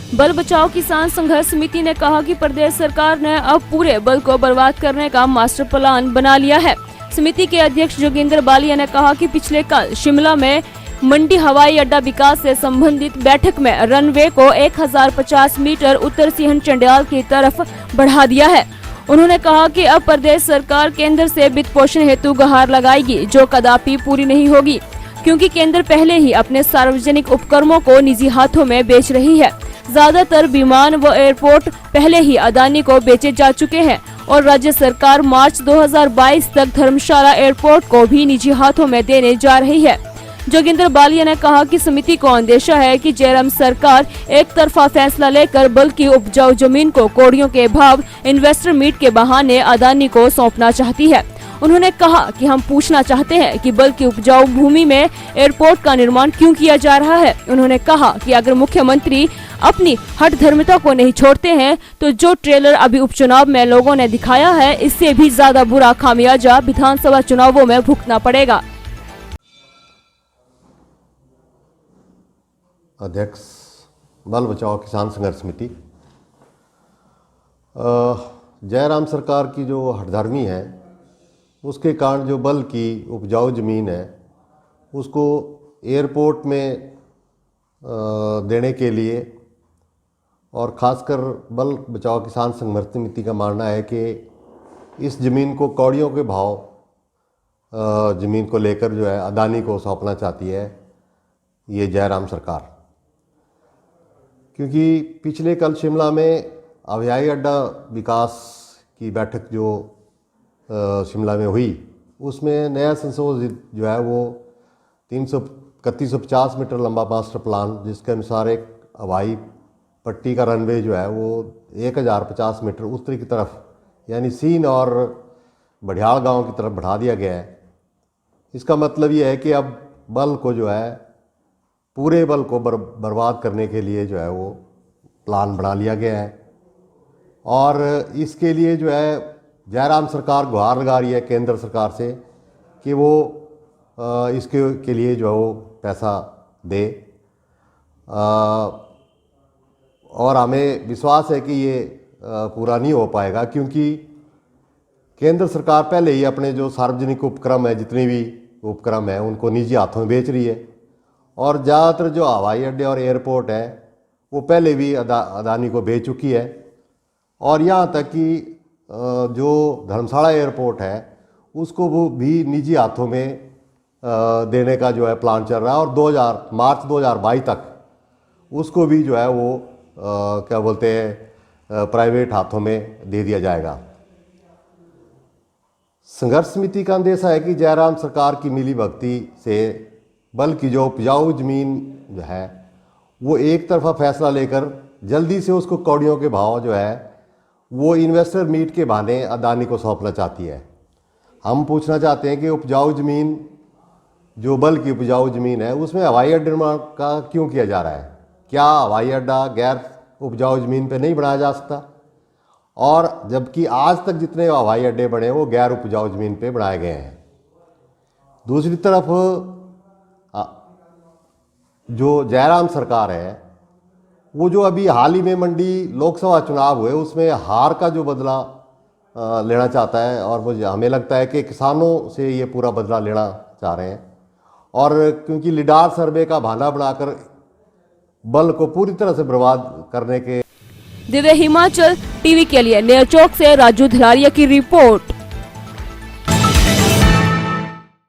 बल बचाओ किसान संघर्ष समिति ने कहा कि प्रदेश सरकार ने अब पूरे बल को बर्बाद करने का मास्टर प्लान बना लिया है। समिति के अध्यक्ष जोगिंदर बालिया ने कहा कि पिछले कल शिमला में मंडी हवाई अड्डा विकास से संबंधित बैठक में रनवे को 1050 मीटर उत्तर सिंहन चंडियाल की तरफ बढ़ा दिया है। उन्होंने कहा कि अब प्रदेश सरकार केंद्र से वित्त पोषण हेतु गुहार लगाएगी, जो कदापि पूरी नहीं होगी, क्योंकि केंद्र पहले ही अपने सार्वजनिक उपक्रमों को निजी हाथों में बेच रही है। ज्यादातर विमान व एयरपोर्ट पहले ही अदानी को बेचे जा चुके हैं और राज्य सरकार मार्च 2022 तक धर्मशाला एयरपोर्ट को भी निजी हाथों में देने जा रही है। जोगिंदर बालिया ने कहा कि समिति को अंदेशा है कि जयराम सरकार एक तरफा फैसला लेकर बल की उपजाऊ जमीन को कौड़ियों के भाव इन्वेस्टर मीट के बहाने अदानी को सौंपना चाहती है। उन्होंने कहा कि हम पूछना चाहते हैं कि बल की उपजाऊ भूमि में एयरपोर्ट का निर्माण क्यों किया जा रहा है। उन्होंने कहा कि अगर मुख्यमंत्री अपनी हठधर्मिता को नहीं छोड़ते हैं तो जो ट्रेलर अभी उपचुनाव में लोगों ने दिखाया है, इससे भी ज्यादा बुरा खामियाजा विधानसभा चुनावों में भुगतना पड़ेगा। अध्यक्ष बल बचाओ किसान संघर्ष समिति, जयराम सरकार की जो हठधर्मी है उसके कारण जो बल की उपजाऊ ज़मीन है उसको एयरपोर्ट में देने के लिए और ख़ासकर बल बचाओ किसान संघर्ष समिति का मानना है कि इस ज़मीन को कौड़ियों के भाव ज़मीन को लेकर जो है अदानी को सौंपना चाहती है ये जयराम सरकार। क्योंकि पिछले कल शिमला में हवाई अड्डा विकास की बैठक जो शिमला में हुई उसमें नया संशोधित जो है वो 350 मीटर लंबा मास्टर प्लान, जिसके अनुसार एक हवाई पट्टी का रनवे जो है वो 1050 मीटर उत्तरी की तरफ यानी सीन और बढ़ियाल गांव की तरफ बढ़ा दिया गया है। इसका मतलब ये है कि अब बल को जो है पूरे बल को बर्बाद करने के लिए जो है वो प्लान बना लिया गया है और इसके लिए जो है जयराम सरकार गुहार लगा रही है केंद्र सरकार से कि वो इसके के लिए जो है वो पैसा दे। और हमें विश्वास है कि ये पूरा नहीं हो पाएगा, क्योंकि केंद्र सरकार पहले ही अपने जो सार्वजनिक उपक्रम है, जितने भी उपक्रम है, उनको निजी हाथों में बेच रही है और ज़्यादातर जो हवाई अड्डे और एयरपोर्ट है वो पहले भी अदानी को बेच चुकी है। और यहाँ तक कि जो धर्मशाला एयरपोर्ट है उसको वो भी निजी हाथों में देने का जो है प्लान चल रहा है और मार्च 2022 तक उसको भी जो है वो क्या बोलते हैं प्राइवेट हाथों में दे दिया जाएगा। संघर्ष समिति का अंदेशा है कि जयराम सरकार की मिली भगती से बल की जो उपजाऊ जमीन जो है वो एक तरफा फैसला लेकर जल्दी से उसको कौड़ियों के भाव जो है वो इन्वेस्टर मीट के बहाने अदानी को सौंपना चाहती है। हम पूछना चाहते हैं कि उपजाऊ ज़मीन जो बल की उपजाऊ ज़मीन है उसमें हवाई अड्डे निर्माण का क्यों किया जा रहा है? क्या हवाई अड्डा गैर उपजाऊ ज़मीन पे नहीं बनाया जा सकता? और जबकि आज तक जितने हवाई अड्डे बने वो गैर उपजाऊ ज़मीन पे बनाए गए हैं। दूसरी तरफ जो जयराम सरकार है वो जो अभी हाल ही में मंडी लोकसभा चुनाव हुए उसमें हार का जो बदला लेना चाहता है और मुझे हमें लगता है कि किसानों से ये पूरा बदला लेना चाह रहे हैं। और क्योंकि लिडार सर्वे का बहाना बनाकर बल को पूरी तरह से बर्बाद करने के दिव्य हिमाचल टीवी के लिए नेरचौक से राजू धलारिया की रिपोर्ट।